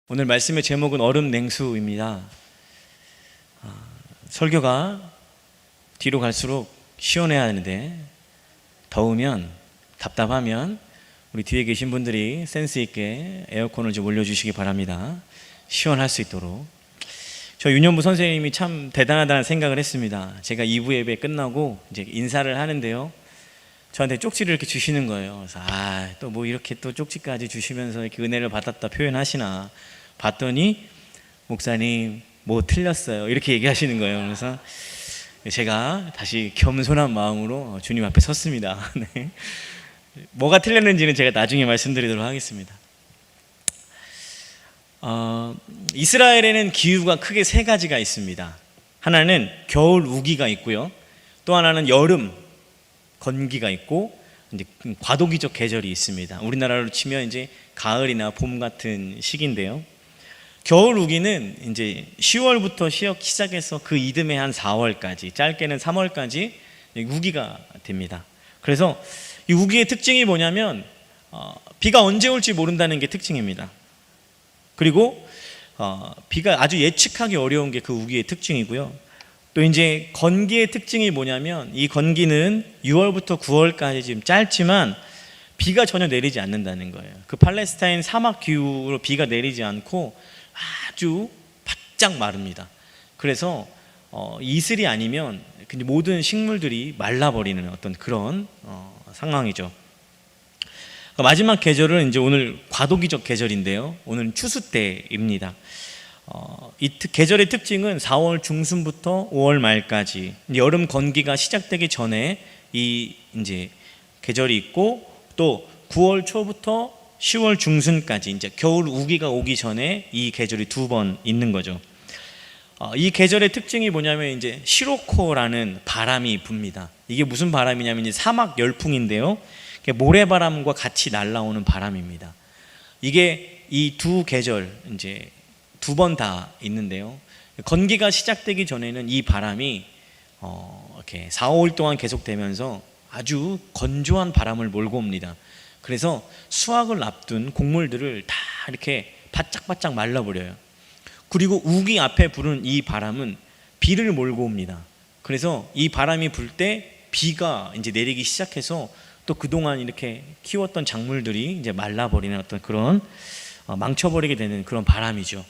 오늘 말씀의 제목은 얼음 냉수입니다. 설교가 뒤로 갈수록 시원해야 하는데 더우면, 답답하면 우리 뒤에 계신 분들이 센스 있게 에어컨을 좀 올려주시기 바랍니다. 시원할 수 있도록. 저 윤현부 선생님이 참 대단하다는 생각을 했습니다. 제가 2부 예배 끝나고 이제 인사를 하는데요, 저한테 쪽지를 이렇게 주시는 거예요. 그래서 또 뭐 이렇게 또 쪽지까지 주시면서 이렇게 은혜를 받았다 표현하시나 봤더니, 목사님 뭐 틀렸어요 이렇게 얘기하시는 거예요. 그래서 제가 다시 겸손한 마음으로 주님 앞에 섰습니다. 네. 뭐가 틀렸는지는 제가 나중에 말씀드리도록 하겠습니다. 이스라엘에는 기후가 크게 세 가지가 있습니다. 하나는 겨울 우기가 있고요, 또 하나는 여름 건기가 있고, 이제 과도기적 계절이 있습니다. 우리나라로 치면 이제 가을이나 봄 같은 시기인데요, 겨울 우기는 이제 10월부터 시작해서 그 이듬해 한 4월까지, 짧게는 3월까지 우기가 됩니다. 그래서 이 우기의 특징이 뭐냐면 비가 언제 올지 모른다는 게 특징입니다. 그리고 비가 아주 예측하기 어려운 게 그 우기의 특징이고요. 또 이제 건기의 특징이 뭐냐면, 이 건기는 6월부터 9월까지 지금 짧지만 비가 전혀 내리지 않는다는 거예요. 그 팔레스타인 사막 기후로 비가 내리지 않고 아주 바짝 마릅니다. 그래서 이슬이 아니면 모든 식물들이 말라버리는 어떤 그런 상황이죠. 마지막 계절은 이제 오늘 과도기적 계절인데요, 오늘은 추수 때입니다. 이 계절의 특징은 4월 중순부터 5월 말까지 여름 건기가 시작되기 전에 이 이제 계절이 있고, 또 9월 초부터 10월 중순까지 이제 겨울 우기가 오기 전에 이 계절이 두 번 있는 거죠. 이 계절의 특징이 뭐냐면 이제 시로코라는 바람이 붑니다. 이게 무슨 바람이냐면 이제 사막 열풍인데요, 모래바람과 같이 날아오는 바람입니다. 이게 이 두 계절 이제 두 번 다 있는데요, 건기가 시작되기 전에는 이 바람이 이렇게 4, 5일 동안 계속되면서 아주 건조한 바람을 몰고 옵니다. 그래서 수확을 앞둔 곡물들을 다 이렇게 바짝바짝 말라버려요. 그리고 우기 앞에 부는 이 바람은 비를 몰고 옵니다. 그래서 이 바람이 불 때 비가 이제 내리기 시작해서 또 그동안 이렇게 키웠던 작물들이 이제 말라버리는 어떤 그런 망쳐버리게 되는 그런 바람이죠.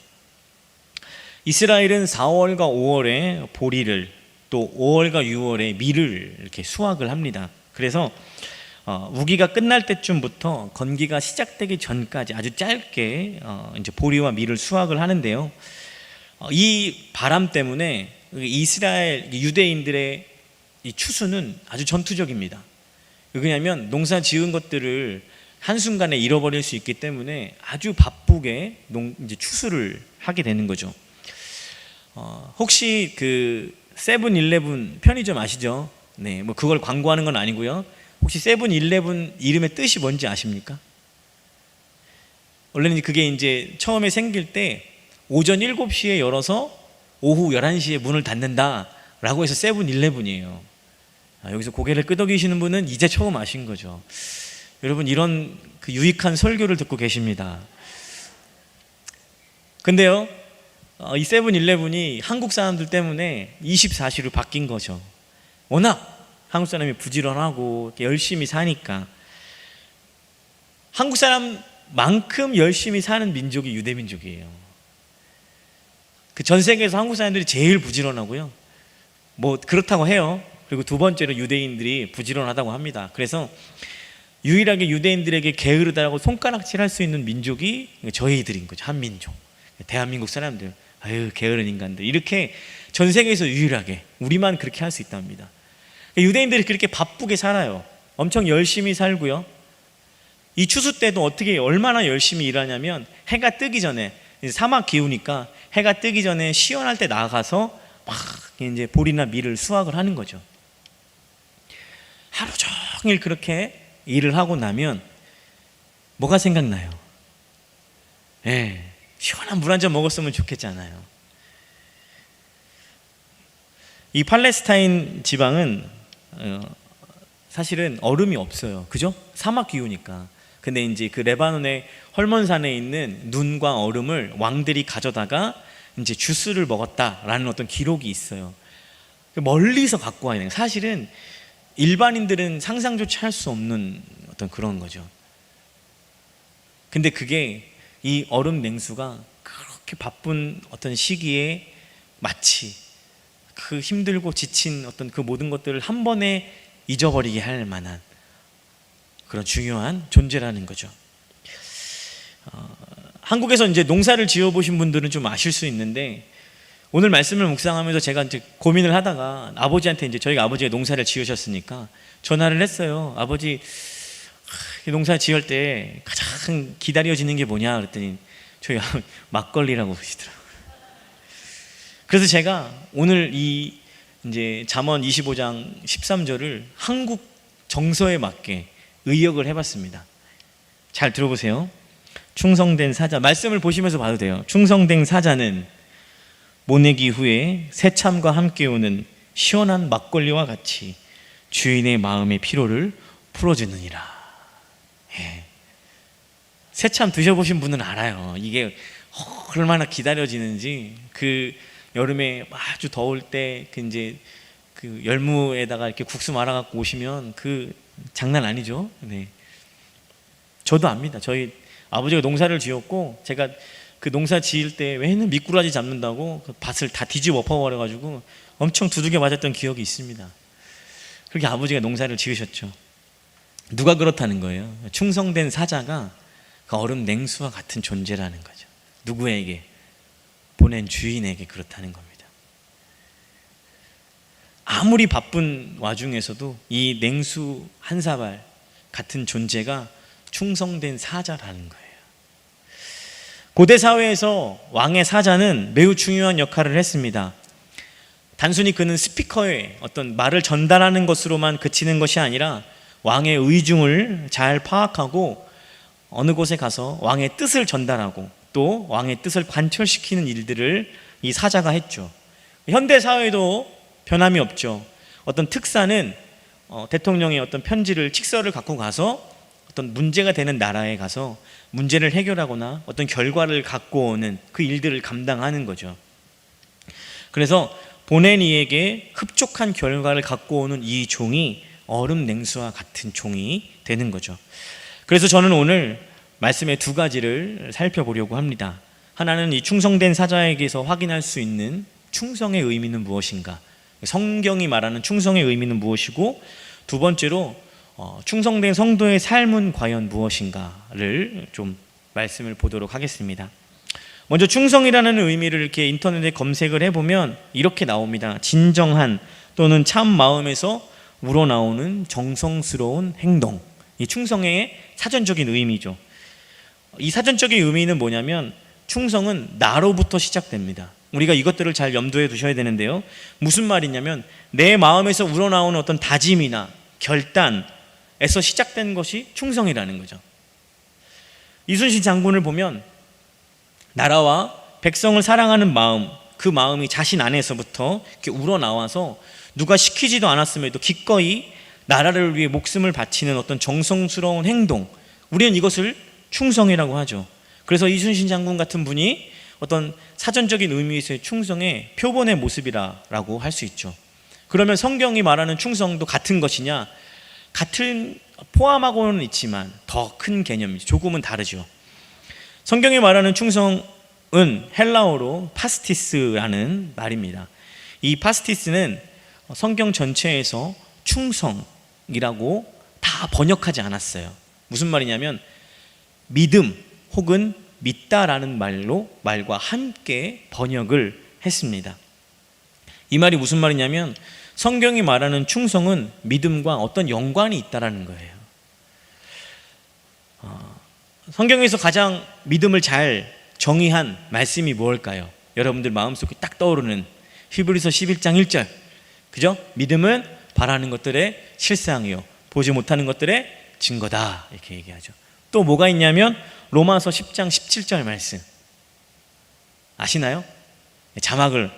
이스라엘은 4월과 5월에 보리를, 또 5월과 6월에 밀을 이렇게 수확을 합니다. 그래서 우기가 끝날 때쯤부터 건기가 시작되기 전까지 아주 짧게 이제 보리와 밀을 수확을 하는데요, 이 바람 때문에 이스라엘 유대인들의 이 추수는 아주 전투적입니다. 왜냐하면 농사 지은 것들을 한순간에 잃어버릴 수 있기 때문에 아주 바쁘게 이제 추수를 하게 되는 거죠. 혹시 그 세븐일레븐 편의점 아시죠? 네, 뭐 그걸 광고하는 건 아니고요. 혹시 세븐일레븐 이름의 뜻이 뭔지 아십니까? 원래는 그게 이제 처음에 생길 때 오전 7시에 열어서 오후 11시에 문을 닫는다라고 해서 세븐일레븐이에요. 여기서 고개를 끄덕이시는 분은 이제 처음 아신 거죠. 여러분, 이런 그 유익한 설교를 듣고 계십니다. 근데요, 이 세븐일레븐이 한국 사람들 때문에 24시로 바뀐 거죠. 워낙 한국 사람이 부지런하고 열심히 사니까. 한국 사람만큼 열심히 사는 민족이 유대민족이에요. 그 전 세계에서 한국 사람들이 제일 부지런하고요, 뭐 그렇다고 해요. 그리고 두 번째로 유대인들이 부지런하다고 합니다. 그래서 유일하게 유대인들에게 게으르다고 손가락질할 수 있는 민족이 저희들인 거죠. 한민족, 대한민국 사람들. 아유, 게으른 인간들. 이렇게 전 세계에서 유일하게 우리만 그렇게 할 수 있답니다. 유대인들이 그렇게 바쁘게 살아요. 엄청 열심히 살고요. 이 추수 때도 어떻게 얼마나 열심히 일하냐면, 해가 뜨기 전에, 사막 기후니까 해가 뜨기 전에 시원할 때 나가서 막 이제 보리나 밀을 수확을 하는 거죠. 하루 종일 그렇게 일을 하고 나면 뭐가 생각나요? 시원한 물 한 잔 먹었으면 좋겠잖아요. 이 팔레스타인 지방은 사실은 얼음이 없어요. 그죠? 사막 기후니까. 근데 이제 그 레바논의 헐몬산에 있는 눈과 얼음을 왕들이 가져다가 이제 주스를 먹었다라는 어떤 기록이 있어요. 멀리서 갖고 와야 돼요. 사실은 일반인들은 상상조차 할 수 없는 어떤 그런 거죠. 근데 그게 이 얼음 냉수가 그렇게 바쁜 어떤 시기에 마치 그 힘들고 지친 어떤 그 모든 것들을 한 번에 잊어버리게 할 만한 그런 중요한 존재라는 거죠. 한국에서 이제 농사를 지어 보신 분들은 좀 아실 수 있는데, 오늘 말씀을 묵상하면서 제가 이제 고민을 하다가 아버지한테, 이제 저희가 아버지가 농사를 지으셨으니까 전화를 했어요. 아버지, 농사 지을 때 가장 기다려지는 게 뭐냐 그랬더니 저희 막걸리라고 그러시더라고요. 그래서 제가 오늘 이 이제 잠언 25장 13절을 한국 정서에 맞게 의역을 해봤습니다. 잘 들어보세요. 충성된 사자, 말씀을 보시면서 봐도 돼요. 충성된 사자는 모내기 후에 새참과 함께 오는 시원한 막걸리와 같이 주인의 마음의 피로를 풀어주느니라. 예. 새참 드셔보신 분은 알아요. 이게 얼마나 기다려지는지. 그 여름에 아주 더울 때 그 이제 그 열무에다가 이렇게 국수 말아갖고 오시면 그 장난 아니죠. 네. 저도 압니다. 저희 아버지가 농사를 지었고, 제가 그 농사 지을 때 왜는 미꾸라지 잡는다고 그 밭을 다 뒤집어 엎어버려가지고 엄청 두들겨 맞았던 기억이 있습니다. 그렇게 아버지가 농사를 지으셨죠. 누가 그렇다는 거예요? 충성된 사자가 그 얼음 냉수와 같은 존재라는 거죠. 누구에게? 보낸 주인에게 그렇다는 겁니다. 아무리 바쁜 와중에서도 이 냉수 한 사발 같은 존재가 충성된 사자라는 거예요. 고대 사회에서 왕의 사자는 매우 중요한 역할을 했습니다. 단순히 그는 스피커의 어떤 말을 전달하는 것으로만 그치는 것이 아니라 왕의 의중을 잘 파악하고 어느 곳에 가서 왕의 뜻을 전달하고 또 왕의 뜻을 관철시키는 일들을 이 사자가 했죠. 현대 사회도 변함이 없죠. 어떤 특사는 대통령의 어떤 편지를, 칙서를 갖고 가서 어떤 문제가 되는 나라에 가서 문제를 해결하거나 어떤 결과를 갖고 오는 그 일들을 감당하는 거죠. 그래서 보낸 이에게 흡족한 결과를 갖고 오는 이 종이 얼음 냉수와 같은 종이 되는 거죠. 그래서 저는 오늘 말씀의 두 가지를 살펴보려고 합니다. 하나는 이 충성된 사자에게서 확인할 수 있는 충성의 의미는 무엇인가, 성경이 말하는 충성의 의미는 무엇이고, 두 번째로 충성된 성도의 삶은 과연 무엇인가를 좀 말씀을 보도록 하겠습니다. 먼저 충성이라는 의미를 이렇게 인터넷에 검색을 해보면 이렇게 나옵니다. 진정한 또는 참 마음에서 우러나오는 정성스러운 행동. 이 충성의 사전적인 의미죠. 이 사전적인 의미는 뭐냐면, 충성은 나로부터 시작됩니다. 우리가 이것들을 잘 염두에 두셔야 되는데요. 무슨 말이냐면, 내 마음에서 우러나오는 어떤 다짐이나 결단에서 시작된 것이 충성이라는 거죠. 이순신 장군을 보면 나라와 백성을 사랑하는 마음, 그 마음이 자신 안에서부터 이렇게 우러나와서 누가 시키지도 않았음에도 기꺼이 나라를 위해 목숨을 바치는 어떤 정성스러운 행동, 우리는 이것을 충성이라고 하죠. 그래서 이순신 장군 같은 분이 어떤 사전적인 의미에서의 충성의 표본의 모습이라고 할 수 있죠. 그러면 성경이 말하는 충성도 같은 것이냐? 같은, 포함하고는 있지만 더 큰 개념이죠. 조금은 다르죠. 성경이 말하는 충성은 헬라어로 파스티스라는 말입니다. 이 파스티스는 성경 전체에서 충성이라고 다 번역하지 않았어요. 무슨 말이냐면, 믿음 혹은 믿다라는 말과 함께 번역을 했습니다. 이 말이 무슨 말이냐면, 성경이 말하는 충성은 믿음과 어떤 연관이 있다라는 거예요. 성경에서 가장 믿음을 잘 정의한 말씀이 무엇일까요? 여러분들 마음속에 딱 떠오르는 히브리서 11장 1절, 그죠? 믿음은 바라는 것들의 실상이요 보지 못하는 것들의 증거다, 이렇게 얘기하죠. 또 뭐가 있냐면 로마서 10장 17절 말씀 아시나요? 자막을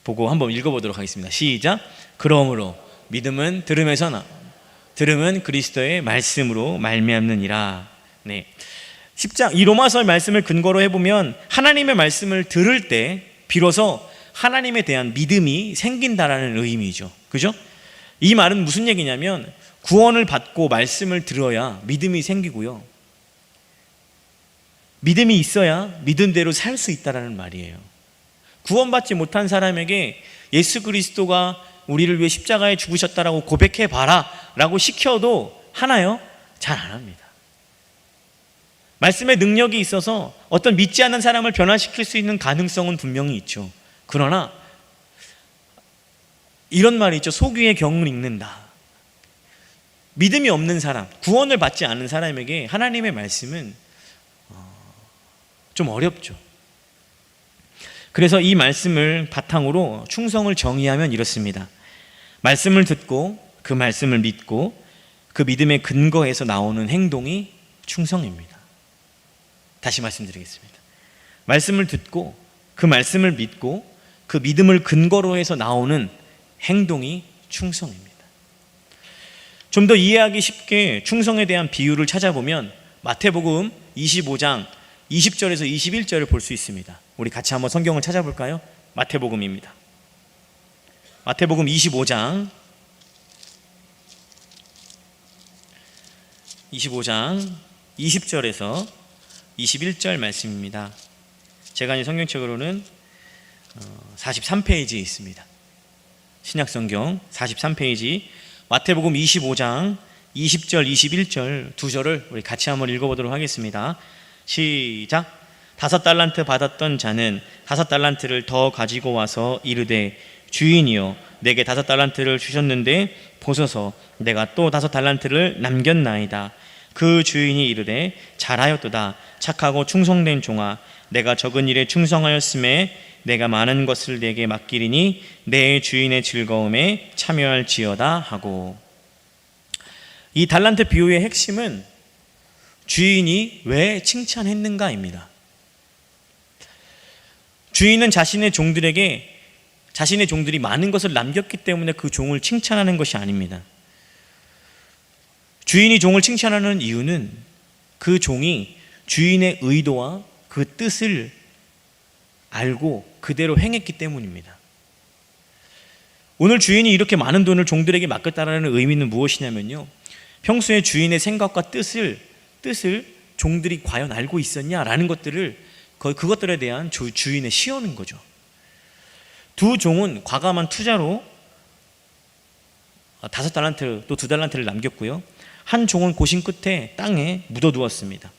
보고 한번 읽어보도록 하겠습니다. 시작. 그러므로 믿음은 들음에서 들음은 그리스도의 말씀으로 말미암느니라. 네. 이 로마서의 말씀을 근거로 해보면 하나님의 말씀을 들을 때 비로소 하나님에 대한 믿음이 생긴다라는 의미죠. 그죠? 이 말은 무슨 얘기냐면 구원을 받고 말씀을 들어야 믿음이 생기고요. 믿음이 있어야 믿음대로 살 수 있다라는 말이에요. 구원받지 못한 사람에게 예수 그리스도가 우리를 위해 십자가에 죽으셨다라고 고백해봐라 라고 시켜도 하나요? 잘 안 합니다. 말씀의 능력이 있어서 어떤 믿지 않는 사람을 변화시킬 수 있는 가능성은 분명히 있죠. 그러나 이런 말이 있죠. 소귀의 경을 읽는다. 믿음이 없는 사람, 구원을 받지 않은 사람에게 하나님의 말씀은 좀 어렵죠. 그래서 이 말씀을 바탕으로 충성을 정의하면 이렇습니다. 말씀을 듣고 그 말씀을 믿고 그 믿음의 근거에서 나오는 행동이 충성입니다. 다시 말씀드리겠습니다. 말씀을 듣고 그 말씀을 믿고 그 믿음을 근거로 해서 나오는 행동이 충성입니다. 좀 더 이해하기 쉽게 충성에 대한 비유를 찾아보면 마태복음 25장 20절에서 21절을 볼 수 있습니다. 우리 같이 한번 성경을 찾아볼까요? 마태복음입니다. 마태복음 25장 20절에서 21절 말씀입니다. 제가 이 성경책으로는 43페이지에 있습니다. 신약성경 43페이지 마태복음 25장 20절 21절 두 절을 우리 같이 한번 읽어보도록 하겠습니다. 시작. 5달란트 받았던 자는 5달란트를 더 가지고 와서 이르되 주인이여 내게 5달란트를 주셨는데 보소서 내가 또 5달란트를 남겼나이다. 그 주인이 이르되 잘하였도다 착하고 충성된 종아 내가 적은 일에 충성하였음에 내가 많은 것을 내게 맡기리니 내 주인의 즐거움에 참여할지어다 하고. 이 달란트 비유의 핵심은 주인이 왜 칭찬했는가입니다. 주인은 자신의 종들이 많은 것을 남겼기 때문에 그 종을 칭찬하는 것이 아닙니다. 주인이 종을 칭찬하는 이유는 그 종이 주인의 의도와 그 뜻을 알고 그대로 행했기 때문입니다. 오늘 주인이 이렇게 많은 돈을 종들에게 맡겼다는 의미는 무엇이냐면요, 평소에 주인의 생각과 뜻을 종들이 과연 알고 있었냐라는 것들을 그것들에 대한 주인의 시험인 거죠. 두 종은 과감한 투자로 5달란트 또 2달란트를 남겼고요. 한 종은 고심 끝에 땅에 묻어두었습니다.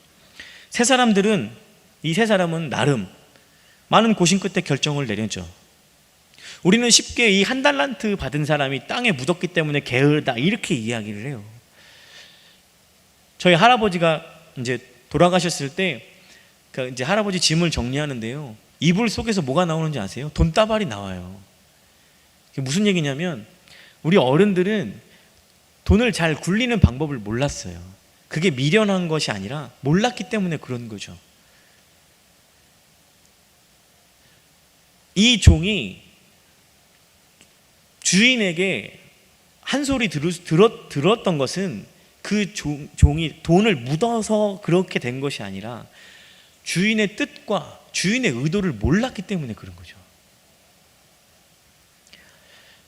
이 세 사람은 나름 많은 고심 끝에 결정을 내렸죠. 우리는 쉽게 이 1달란트 받은 사람이 땅에 묻었기 때문에 게으르다 이렇게 이야기를 해요. 저희 할아버지가 이제 돌아가셨을 때 이제 할아버지 짐을 정리하는데요, 이불 속에서 뭐가 나오는지 아세요? 돈다발이 나와요. 그게 무슨 얘기냐면 우리 어른들은 돈을 잘 굴리는 방법을 몰랐어요. 그게 미련한 것이 아니라 몰랐기 때문에 그런 거죠. 이 종이 주인에게 한 소리 들었던 것은 그 종이 돈을 묻어서 그렇게 된 것이 아니라 주인의 뜻과 주인의 의도를 몰랐기 때문에 그런 거죠.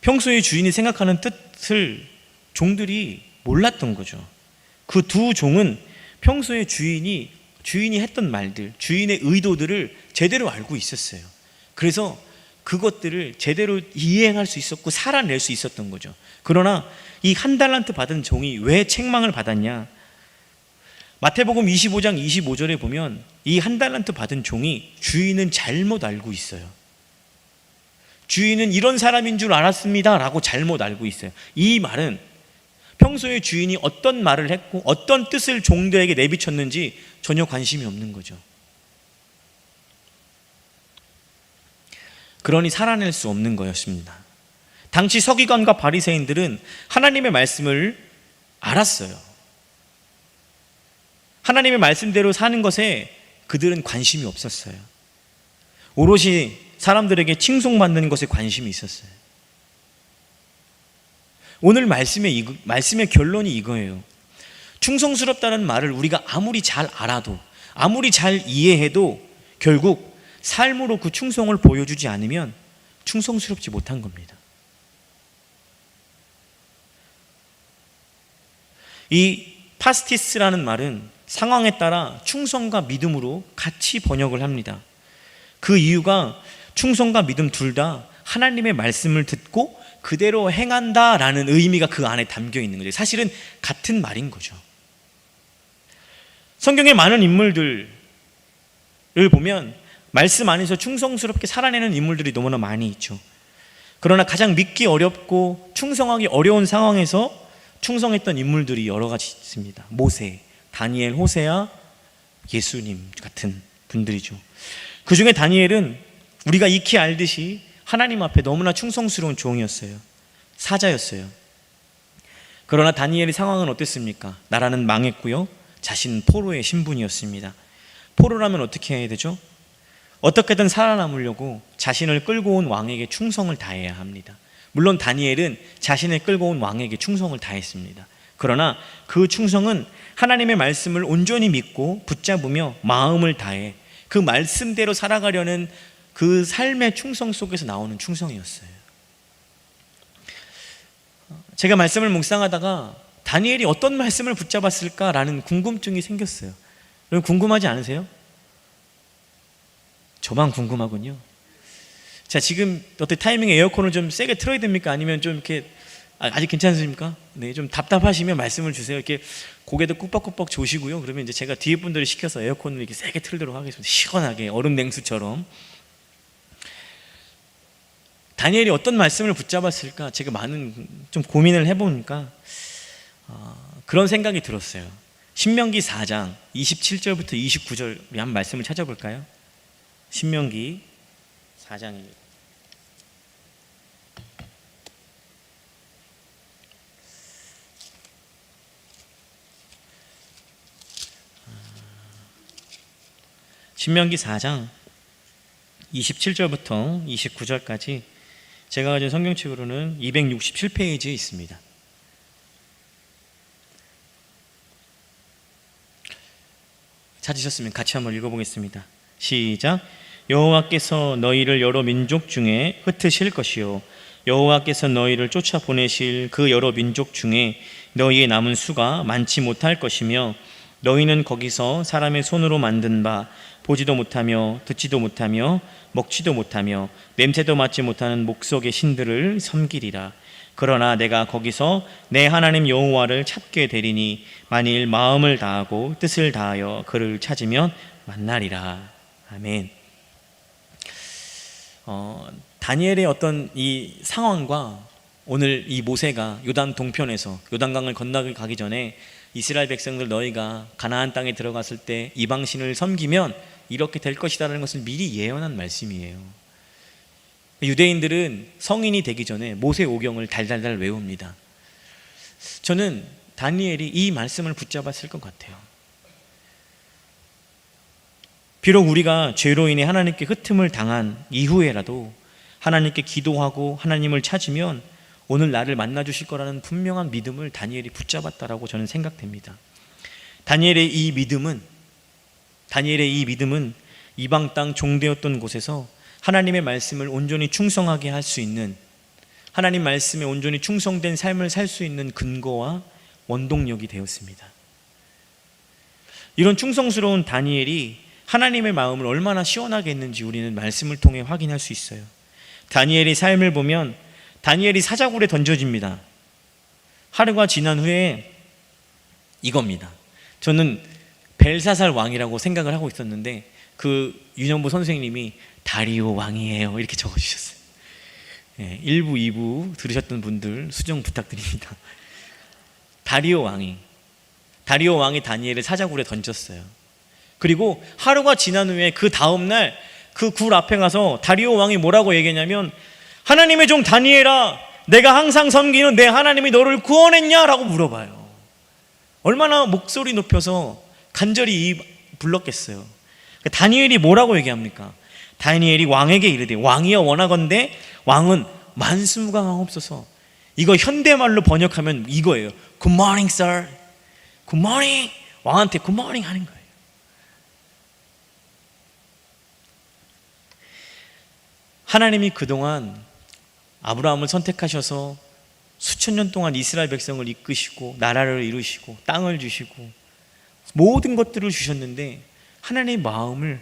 평소에 주인이 생각하는 뜻을 종들이 몰랐던 거죠. 그 두 종은 평소에 주인이 했던 말들, 주인의 의도들을 제대로 알고 있었어요. 그래서 그것들을 제대로 이행할 수 있었고 살아낼 수 있었던 거죠. 그러나 이 1달란트 받은 종이 왜 책망을 받았냐? 마태복음 25장 25절에 보면 이 1달란트 받은 종이 주인은 잘못 알고 있어요. 주인은 이런 사람인 줄 알았습니다 라고 잘못 알고 있어요. 이 말은 평소에 주인이 어떤 말을 했고 어떤 뜻을 종들에게 내비쳤는지 전혀 관심이 없는 거죠. 그러니 살아낼 수 없는 거였습니다. 당시 서기관과 바리새인들은 하나님의 말씀을 알았어요. 하나님의 말씀대로 사는 것에 그들은 관심이 없었어요. 오롯이 사람들에게 칭송받는 것에 관심이 있었어요. 오늘 말씀의 결론이 이거예요. 충성스럽다는 말을 우리가 아무리 잘 알아도, 아무리 잘 이해해도 결국 삶으로 그 충성을 보여주지 않으면 충성스럽지 못한 겁니다. 이 파스티스라는 말은 상황에 따라 충성과 믿음으로 같이 번역을 합니다. 그 이유가 충성과 믿음 둘 다 하나님의 말씀을 듣고 그대로 행한다라는 의미가 그 안에 담겨 있는 거죠. 사실은 같은 말인 거죠. 성경의 많은 인물들을 보면 말씀 안에서 충성스럽게 살아내는 인물들이 너무나 많이 있죠. 그러나 가장 믿기 어렵고 충성하기 어려운 상황에서 충성했던 인물들이 여러 가지 있습니다. 모세, 다니엘, 호세아, 예수님 같은 분들이죠. 그 중에 다니엘은 우리가 익히 알듯이 하나님 앞에 너무나 충성스러운 종이었어요. 사자였어요. 그러나 다니엘의 상황은 어땠습니까? 나라는 망했고요. 자신은 포로의 신분이었습니다. 포로라면 어떻게 해야 되죠? 어떻게든 살아남으려고 자신을 끌고 온 왕에게 충성을 다해야 합니다. 물론 다니엘은 자신을 끌고 온 왕에게 충성을 다했습니다. 그러나 그 충성은 하나님의 말씀을 온전히 믿고 붙잡으며 마음을 다해 그 말씀대로 살아가려는 그 삶의 충성 속에서 나오는 충성이었어요. 제가 말씀을 묵상하다가 다니엘이 어떤 말씀을 붙잡았을까라는 궁금증이 생겼어요. 여러분 궁금하지 않으세요? 저만 궁금하군요. 자, 지금 어떻게 타이밍에 에어컨을 좀 세게 틀어야 됩니까? 아니면 좀 이렇게 아직 괜찮으십니까? 네, 좀 답답하시면 말씀을 주세요. 이렇게 고개도 꾹박꾹박 조시고요. 그러면 이제 제가 뒤에 분들을 시켜서 에어컨을 이렇게 세게 틀도록 하겠습니다. 시원하게 얼음 냉수처럼. 다니엘이 어떤 말씀을 붙잡았을까? 제가 많은 좀 고민을 해보니까 그런 생각이 들었어요. 신명기 4장 27절부터 29절 우리 한 말씀을 찾아볼까요? 신명기 4장입니다. 신명기 4장 27절부터 29절까지 제가 가진 성경책으로는 267페이지에 있습니다. 찾으셨으면 같이 한번 읽어보겠습니다. 시작. 여호와께서 너희를 여러 민족 중에 흩으실 것이요 여호와께서 너희를 쫓아 보내실 그 여러 민족 중에 너희의 남은 수가 많지 못할 것이며 너희는 거기서 사람의 손으로 만든 바 보지도 못하며 듣지도 못하며 먹지도 못하며 냄새도 맡지 못하는 목석의 신들을 섬기리라. 그러나 내가 거기서 내 하나님 여호와를 찾게 되리니 만일 마음을 다하고 뜻을 다하여 그를 찾으면 만나리라. 아멘. 다니엘의 어떤 이 상황과 오늘 이 모세가 요단 동편에서 요단강을 건너가기 전에 이스라엘 백성들 너희가 가나안 땅에 들어갔을 때 이방신을 섬기면 이렇게 될 것이라는 것을 미리 예언한 말씀이에요. 유대인들은 성인이 되기 전에 모세 오경을 달달달 외웁니다. 저는 다니엘이 이 말씀을 붙잡았을 것 같아요. 비록 우리가 죄로 인해 하나님께 흩음을 당한 이후에라도 하나님께 기도하고 하나님을 찾으면 오늘 나를 만나주실 거라는 분명한 믿음을 다니엘이 붙잡았다라고 저는 생각됩니다. 다니엘의 이 믿음은 이방 땅 종되었던 곳에서 하나님의 말씀을 온전히 충성하게 할 수 있는, 하나님 말씀에 온전히 충성된 삶을 살 수 있는 근거와 원동력이 되었습니다. 이런 충성스러운 다니엘이 하나님의 마음을 얼마나 시원하게 했는지 우리는 말씀을 통해 확인할 수 있어요. 다니엘의 삶을 보면 다니엘이 사자굴에 던져집니다. 하루가 지난 후에 이겁니다. 저는 벨사살 왕이라고 생각을 하고 있었는데 그 윤영보 선생님이 다리오 왕이에요 이렇게 적어주셨어요. 1부, 2부 들으셨던 분들 수정 부탁드립니다. 다리오 왕이 다니엘을 사자굴에 던졌어요. 그리고 하루가 지난 후에 그 다음날 그 굴 앞에 가서 다리오 왕이 뭐라고 얘기했냐면 하나님의 종 다니엘아, 내가 항상 섬기는 내 하나님이 너를 구원했냐라고 물어봐요. 얼마나 목소리 높여서 간절히 불렀겠어요. 다니엘이 뭐라고 얘기합니까? 다니엘이 왕에게 이르되 왕이여 원하건대 왕은 만수무강하옵소서. 이거 현대말로 번역하면 이거예요. Good morning, sir. 굿모닝! 왕한테 굿모닝 하는 거예요. 하나님이 그동안 아브라함을 선택하셔서 수천 년 동안 이스라엘 백성을 이끄시고 나라를 이루시고 땅을 주시고 모든 것들을 주셨는데 하나님의 마음을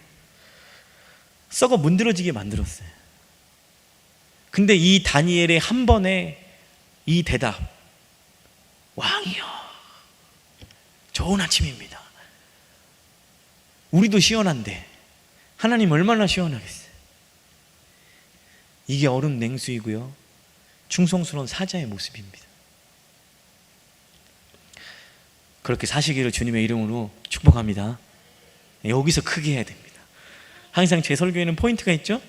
썩어 문드러지게 만들었어요. 근데 이 다니엘의 한 번의 이 대답, 왕이여, 좋은 아침입니다. 우리도 시원한데 하나님 얼마나 시원하겠어요. 이게 얼음 냉수이고요, 충성스러운 사자의 모습입니다. 그렇게 사시기를 주님의 이름으로 축복합니다. 여기서 크게 해야 됩니다. 항상 제 설교에는 포인트가 있죠.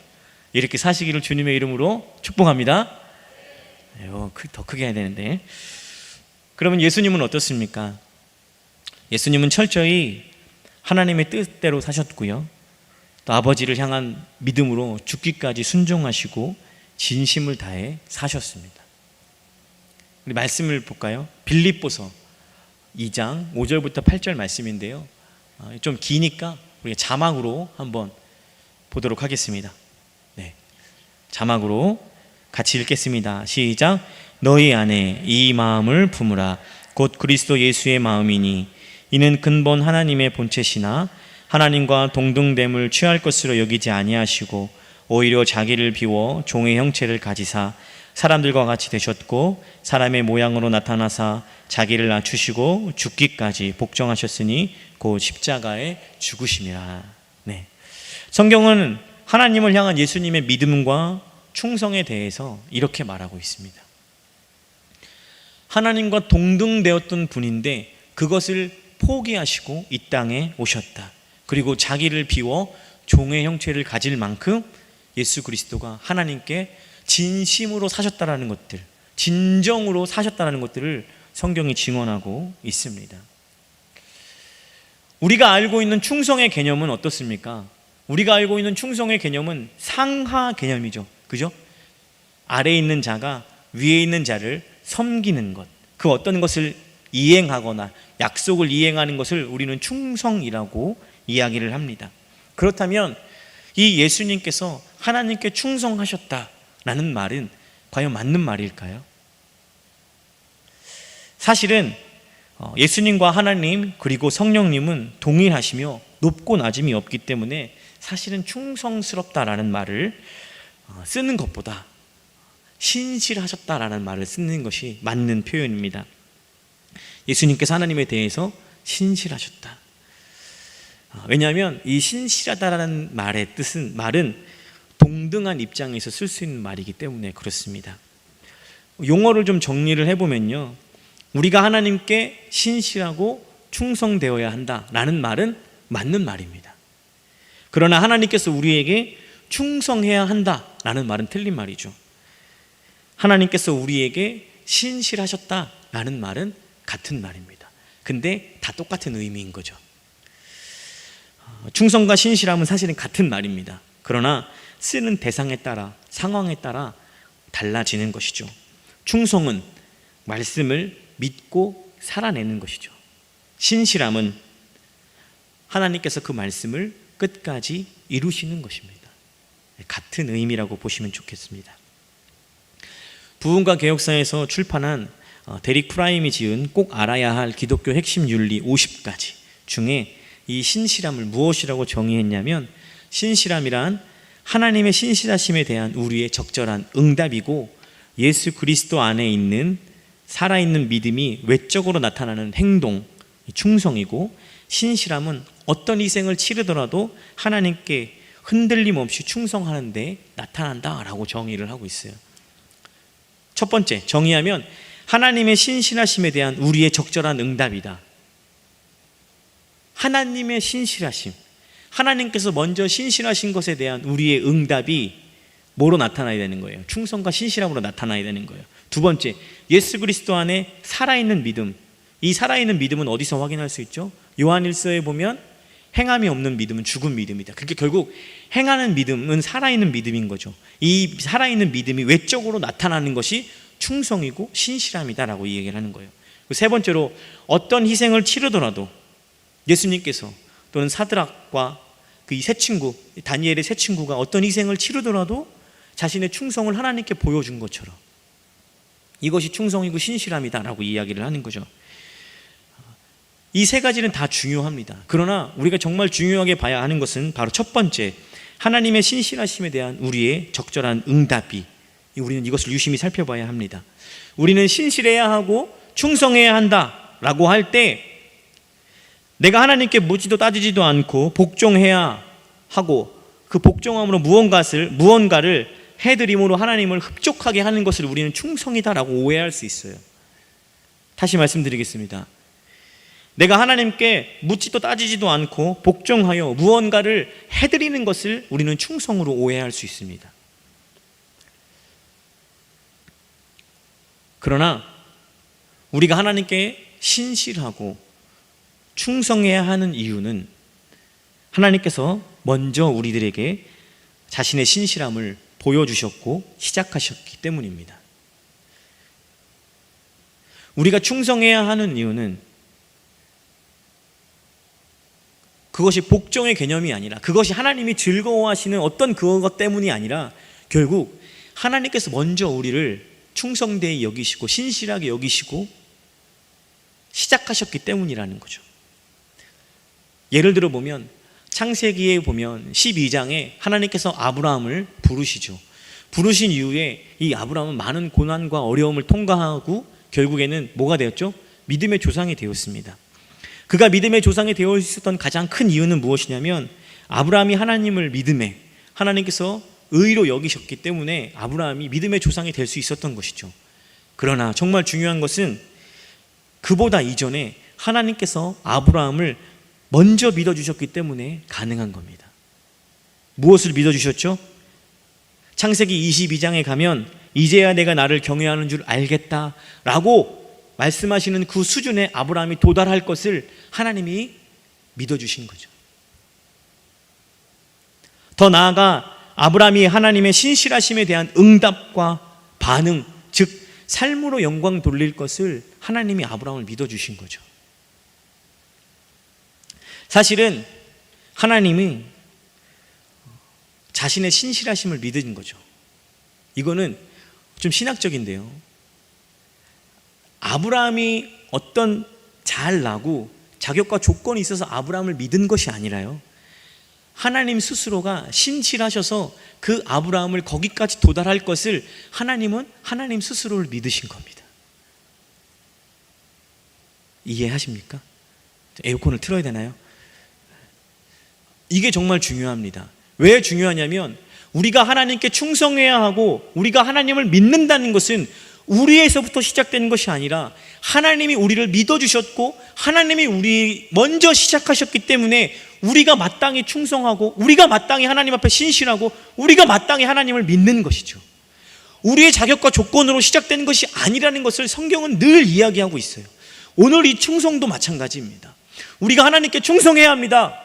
이렇게 사시기를 주님의 이름으로 축복합니다. 더 크게 해야 되는데. 그러면 예수님은 어떻습니까? 예수님은 철저히 하나님의 뜻대로 사셨고요, 또 아버지를 향한 믿음으로 죽기까지 순종하시고 진심을 다해 사셨습니다. 우리 말씀을 볼까요? 빌립보서 2장 5절부터 8절 말씀인데요, 좀 기니까 우리가 자막으로 한번 보도록 하겠습니다. 네, 자막으로 같이 읽겠습니다. 시작. 너희 안에 이 마음을 품으라. 곧 그리스도 예수의 마음이니 이는 근본 하나님의 본체시나 하나님과 동등됨을 취할 것으로 여기지 아니하시고 오히려 자기를 비워 종의 형체를 가지사 사람들과 같이 되셨고 사람의 모양으로 나타나사 자기를 낮추시고 죽기까지 복종하셨으니 곧 십자가에 죽으심이라. 네. 성경은 하나님을 향한 예수님의 믿음과 충성에 대해서 이렇게 말하고 있습니다. 하나님과 동등되었던 분인데 그것을 포기하시고 이 땅에 오셨다. 그리고 자기를 비워 종의 형체를 가질 만큼 예수 그리스도가 하나님께 진심으로 사셨다라는 것들, 진정으로 사셨다라는 것들을 성경이 증언하고 있습니다. 우리가 알고 있는 충성의 개념은 어떻습니까? 우리가 알고 있는 충성의 개념은 상하 개념이죠. 그죠? 아래에 있는 자가 위에 있는 자를 섬기는 것, 그 어떤 것을 이행하거나 약속을 이행하는 것을 우리는 충성이라고 이야기를 합니다. 그렇다면 이 예수님께서 하나님께 충성하셨다라는 말은 과연 맞는 말일까요? 사실은 예수님과 하나님 그리고 성령님은 동일하시며 높고 낮음이 없기 때문에 사실은 충성스럽다라는 말을 쓰는 것보다 신실하셨다라는 말을 쓰는 것이 맞는 표현입니다. 예수님께서 하나님에 대해서 신실하셨다. 왜냐하면 이 신실하다라는 말의 말은 동등한 입장에서 쓸 수 있는 말이기 때문에 그렇습니다. 용어를 좀 정리를 해보면요, 우리가 하나님께 신실하고 충성되어야 한다라는 말은 맞는 말입니다. 그러나 하나님께서 우리에게 충성해야 한다라는 말은 틀린 말이죠. 하나님께서 우리에게 신실하셨다라는 말은 같은 말입니다. 근데 다 똑같은 의미인 거죠. 충성과 신실함은 사실은 같은 말입니다. 그러나 쓰는 대상에 따라, 상황에 따라 달라지는 것이죠. 충성은 말씀을 믿고 살아내는 것이죠. 신실함은 하나님께서 그 말씀을 끝까지 이루시는 것입니다. 같은 의미라고 보시면 좋겠습니다. 부흥과 개혁사에서 출판한 데릭 프라임이 지은 꼭 알아야 할 기독교 핵심 윤리 50가지 중에 이 신실함을 무엇이라고 정의했냐면, 신실함이란 하나님의 신실하심에 대한 우리의 적절한 응답이고 예수 그리스도 안에 있는 살아있는 믿음이 외적으로 나타나는 행동, 충성이고, 신실함은 어떤 희생을 치르더라도 하나님께 흔들림 없이 충성하는 데 나타난다라고 정의를 하고 있어요. 첫 번째, 정의하면 하나님의 신실하심에 대한 우리의 적절한 응답이다. 하나님의 신실하심, 하나님께서 먼저 신실하신 것에 대한 우리의 응답이 뭐로 나타나야 되는 거예요? 충성과 신실함으로 나타나야 되는 거예요. 두 번째, 예수 그리스도 안에 살아있는 믿음. 이 살아있는 믿음은 어디서 확인할 수 있죠? 요한일서에 보면 행함이 없는 믿음은 죽은 믿음이다. 그러니까 결국 행하는 믿음은 살아있는 믿음인 거죠. 이 살아있는 믿음이 외적으로 나타나는 것이 충성이고 신실함이다라고 이 얘기를 하는 거예요. 세 번째로 어떤 희생을 치르더라도 예수님께서 또는 사드락과 그 이 세 친구, 다니엘의 세 친구가 어떤 희생을 치르더라도 자신의 충성을 하나님께 보여준 것처럼 이것이 충성이고 신실함이다라고 이야기를 하는 거죠. 이 세 가지는 다 중요합니다. 그러나 우리가 정말 중요하게 봐야 하는 것은 바로 첫 번째, 하나님의 신실하심에 대한 우리의 적절한 응답이, 우리는 이것을 유심히 살펴봐야 합니다. 우리는 신실해야 하고 충성해야 한다라고 할 때 내가 하나님께 묻지도 따지지도 않고 복종해야 하고 그 복종함으로 무언가를 해드림으로 하나님을 흡족하게 하는 것을 우리는 충성이다라고 오해할 수 있어요. 다시 말씀드리겠습니다. 내가 하나님께 묻지도 따지지도 않고 복종하여 무언가를 해드리는 것을 우리는 충성으로 오해할 수 있습니다. 그러나 우리가 하나님께 신실하고 충성해야 하는 이유는 하나님께서 먼저 우리들에게 자신의 신실함을 보여주셨고 시작하셨기 때문입니다. 우리가 충성해야 하는 이유는 그것이 복종의 개념이 아니라, 그것이 하나님이 즐거워하시는 어떤 그것 때문이 아니라 결국 하나님께서 먼저 우리를 충성되이 여기시고 신실하게 여기시고 시작하셨기 때문이라는 거죠. 예를 들어 보면 창세기에 보면 12장에 하나님께서 아브라함을 부르시죠. 부르신 이후에 이 아브라함은 많은 고난과 어려움을 통과하고 결국에는 뭐가 되었죠? 믿음의 조상이 되었습니다. 그가 믿음의 조상이 되어 있었던 가장 큰 이유는 무엇이냐면 아브라함이 하나님을 믿음에 하나님께서 의로 여기셨기 때문에 아브라함이 믿음의 조상이 될 수 있었던 것이죠. 그러나 정말 중요한 것은 그보다 이전에 하나님께서 아브라함을 먼저 믿어주셨기 때문에 가능한 겁니다. 무엇을 믿어주셨죠? 창세기 22장에 가면 이제야 내가 나를 경외하는 줄 알겠다라고 말씀하시는 그 수준에 아브라함이 도달할 것을 하나님이 믿어주신 거죠. 더 나아가 아브라함이 하나님의 신실하심에 대한 응답과 반응, 즉 삶으로 영광 돌릴 것을 하나님이 아브라함을 믿어주신 거죠. 사실은 하나님이 자신의 신실하심을 믿은 거죠. 이거는 좀 신학적인데요. 아브라함이 어떤 잘나고 자격과 조건이 있어서 아브라함을 믿은 것이 아니라요, 하나님 스스로가 신실하셔서 그 아브라함을 거기까지 도달할 것을 하나님은 하나님 스스로를 믿으신 겁니다. 이해하십니까? 에어컨을 틀어야 되나요? 이게 정말 중요합니다. 왜 중요하냐면 우리가 하나님께 충성해야 하고 우리가 하나님을 믿는다는 것은 우리에서부터 시작되는 것이 아니라 하나님이 우리를 믿어주셨고 하나님이 우리 먼저 시작하셨기 때문에 우리가 마땅히 충성하고 우리가 마땅히 하나님 앞에 신실하고 우리가 마땅히 하나님을 믿는 것이죠. 우리의 자격과 조건으로 시작되는 것이 아니라는 것을 성경은 늘 이야기하고 있어요. 오늘 이 충성도 마찬가지입니다. 우리가 하나님께 충성해야 합니다.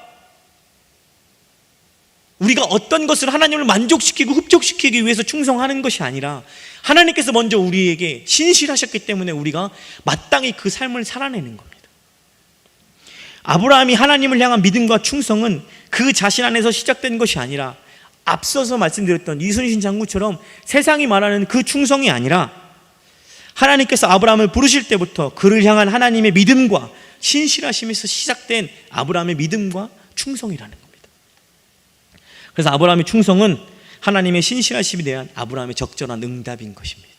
우리가 어떤 것을 하나님을 만족시키고 흡족시키기 위해서 충성하는 것이 아니라 하나님께서 먼저 우리에게 신실하셨기 때문에 우리가 마땅히 그 삶을 살아내는 겁니다. 아브라함이 하나님을 향한 믿음과 충성은 그 자신 안에서 시작된 것이 아니라 앞서서 말씀드렸던 이순신 장군처럼 세상이 말하는 그 충성이 아니라 하나님께서 아브라함을 부르실 때부터 그를 향한 하나님의 믿음과 신실하심에서 시작된 아브라함의 믿음과 충성이라는 겁니다. 그래서 아브라함의 충성은 하나님의 신실하심에 대한 아브라함의 적절한 응답인 것입니다.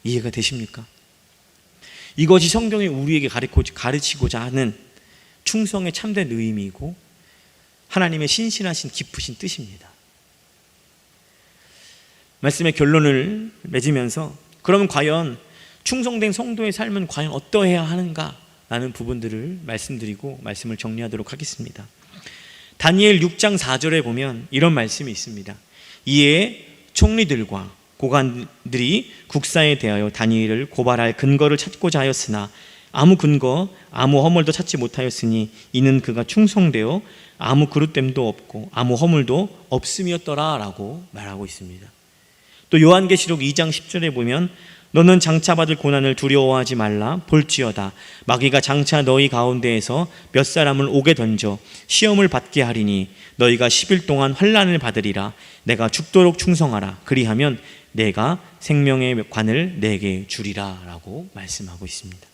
이해가 되십니까? 이것이 성경이 우리에게 가르치고자 하는 충성의 참된 의미이고 하나님의 신실하신 깊으신 뜻입니다. 말씀의 결론을 맺으면서 그러면 과연 충성된 성도의 삶은 과연 어떠해야 하는가라는 부분들을 말씀드리고 말씀을 정리하도록 하겠습니다. 다니엘 6장 4절에 보면 이런 말씀이 있습니다. 이에 총리들과 고관들이 국사에 대하여 다니엘을 고발할 근거를 찾고자 하였으나 아무 근거, 아무 허물도 찾지 못하였으니 이는 그가 충성되어 아무 그릇됨도 없고 아무 허물도 없음이었더라 라고 말하고 있습니다. 또 요한계시록 2장 10절에 보면 너는 장차 받을 고난을 두려워하지 말라. 볼지어다 마귀가 장차 너희 가운데에서 몇 사람을 옥에 던져 시험을 받게 하리니 너희가 10일 동안 환난을 받으리라. 내가 죽도록 충성하라. 그리하면 내가 생명의 관을 내게 주리라 라고 말씀하고 있습니다.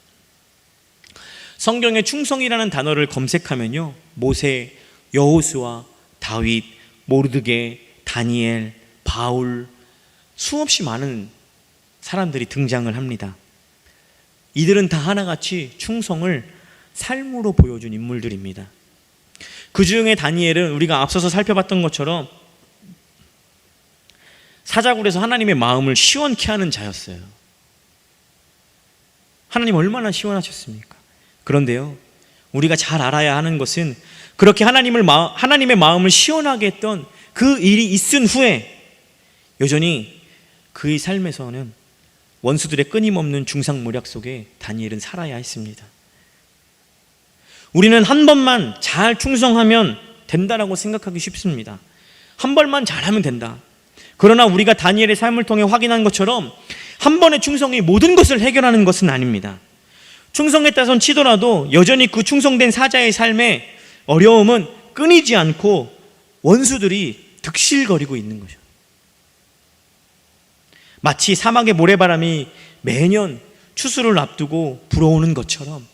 성경에 충성이라는 단어를 검색하면요, 모세, 여호수아, 다윗, 모르드게, 다니엘, 바울, 수없이 많은 사람들이 등장을 합니다. 이들은 다 하나같이 충성을 삶으로 보여준 인물들입니다. 그 중에 다니엘은 우리가 앞서서 살펴봤던 것처럼 사자굴에서 하나님의 마음을 시원케 하는 자였어요. 하나님 얼마나 시원하셨습니까? 그런데요, 우리가 잘 알아야 하는 것은 그렇게 하나님의 마음을 시원하게 했던 그 일이 있은 후에 여전히 그의 삶에서는 원수들의 끊임없는 중상모략 속에 다니엘은 살아야 했습니다. 우리는 한 번만 잘 충성하면 된다라고 생각하기 쉽습니다. 한 번만 잘하면 된다. 그러나 우리가 다니엘의 삶을 통해 확인한 것처럼 한 번의 충성이 모든 것을 해결하는 것은 아닙니다. 충성했다손 치더라도 여전히 그 충성된 사자의 삶에 어려움은 끊이지 않고 원수들이 득실거리고 있는 거죠. 마치 사막의 모래바람이 매년 추수를 앞두고 불어오는 것처럼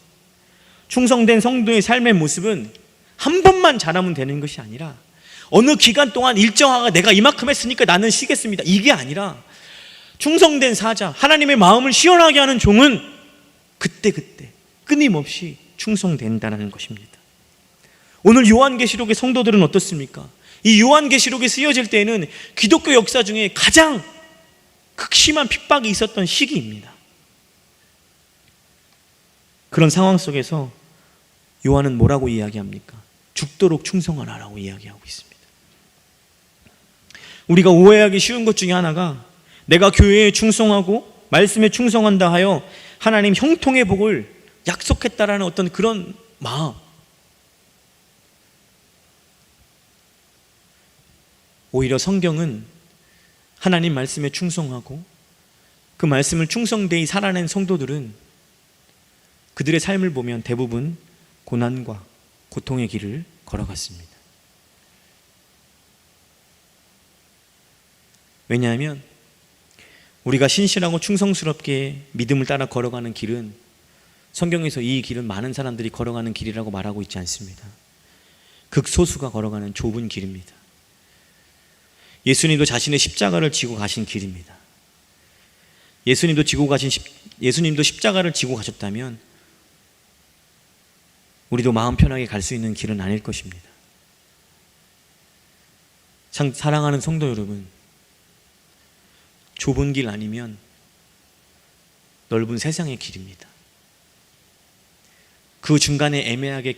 충성된 성도의 삶의 모습은 한 번만 잘하면 되는 것이 아니라 어느 기간 동안 일정하게 내가 이만큼 했으니까 나는 쉬겠습니다, 이게 아니라 충성된 사자, 하나님의 마음을 시원하게 하는 종은 그때그때 끊임없이 충성된다는 것입니다. 오늘 요한계시록의 성도들은 어떻습니까? 이 요한계시록이 쓰여질 때에는 기독교 역사 중에 가장 극심한 핍박이 있었던 시기입니다. 그런 상황 속에서 요한은 뭐라고 이야기합니까? 죽도록 충성하라라고 이야기하고 있습니다. 우리가 오해하기 쉬운 것 중에 하나가 내가 교회에 충성하고 말씀에 충성한다 하여 하나님 형통의 복을 약속했다라는 어떤 그런 마음. 오히려 성경은 하나님 말씀에 충성하고 그 말씀을 충성되이 살아낸 성도들은 그들의 삶을 보면 대부분 고난과 고통의 길을 걸어갔습니다. 왜냐하면 우리가 신실하고 충성스럽게 믿음을 따라 걸어가는 길은 성경에서 이 길은 많은 사람들이 걸어가는 길이라고 말하고 있지 않습니다. 극소수가 걸어가는 좁은 길입니다. 예수님도 자신의 십자가를 지고 가신 길입니다. 예수님도 십자가를 지고 가셨다면 우리도 마음 편하게 갈 수 있는 길은 아닐 것입니다. 사랑하는 성도 여러분, 좁은 길 아니면 넓은 세상의 길입니다. 그 중간에 애매하게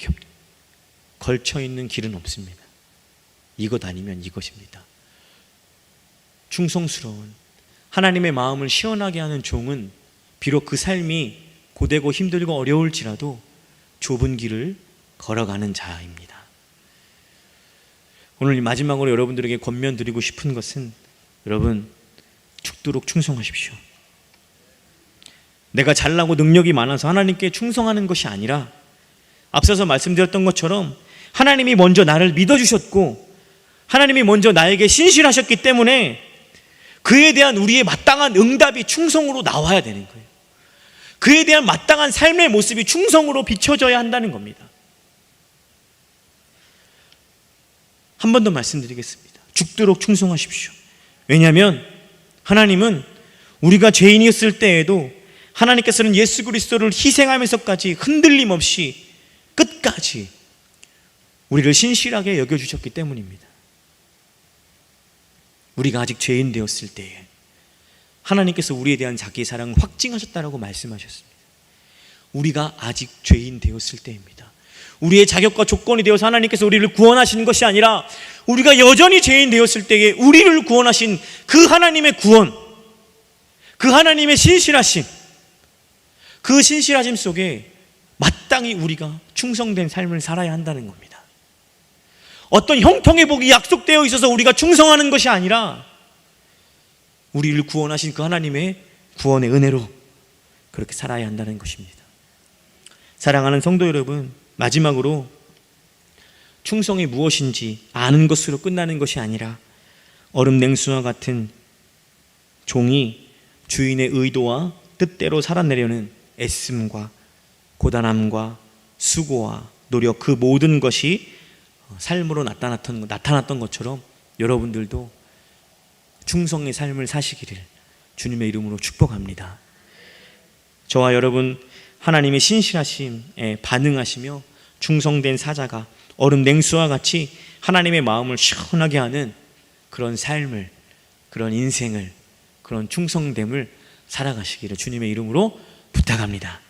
걸쳐있는 길은 없습니다. 이것 아니면 이것입니다. 충성스러운 하나님의 마음을 시원하게 하는 종은 비록 그 삶이 고되고 힘들고 어려울지라도 좁은 길을 걸어가는 자입니다. 오늘 마지막으로 여러분들에게 권면드리고 싶은 것은 여러분, 죽도록 충성하십시오. 내가 잘나고 능력이 많아서 하나님께 충성하는 것이 아니라 앞서서 말씀드렸던 것처럼 하나님이 먼저 나를 믿어주셨고 하나님이 먼저 나에게 신실하셨기 때문에 그에 대한 우리의 마땅한 응답이 충성으로 나와야 되는 거예요. 그에 대한 마땅한 삶의 모습이 충성으로 비춰져야 한다는 겁니다. 한 번 더 말씀드리겠습니다. 죽도록 충성하십시오. 왜냐하면 하나님은 우리가 죄인이었을 때에도 하나님께서는 예수 그리스도를 희생하면서까지 흔들림 없이 끝까지 우리를 신실하게 여겨주셨기 때문입니다. 우리가 아직 죄인 되었을 때에 하나님께서 우리에 대한 자기의 사랑을 확증하셨다라고 말씀하셨습니다. 우리가 아직 죄인 되었을 때입니다. 우리의 자격과 조건이 되어서 하나님께서 우리를 구원하시는 것이 아니라 우리가 여전히 죄인 되었을 때에 우리를 구원하신 그 하나님의 구원, 그 하나님의 신실하심, 그 신실하심 속에 마땅히 우리가 충성된 삶을 살아야 한다는 겁니다. 어떤 형통의 복이 약속되어 있어서 우리가 충성하는 것이 아니라 우리를 구원하신 그 하나님의 구원의 은혜로 그렇게 살아야 한다는 것입니다. 사랑하는 성도 여러분, 마지막으로 충성이 무엇인지 아는 것으로 끝나는 것이 아니라 얼음 냉수와 같은 종이 주인의 의도와 뜻대로 살아내려는 애씀과 고단함과 수고와 노력, 그 모든 것이 삶으로 나타났던 것처럼 여러분들도 충성의 삶을 사시기를 주님의 이름으로 축복합니다. 저와 여러분, 하나님의 신실하심에 반응하시며 충성된 사자가 얼음 냉수와 같이 하나님의 마음을 시원하게 하는 그런 삶을, 그런 인생을, 그런 충성됨을 살아가시기를 주님의 이름으로 부탁합니다.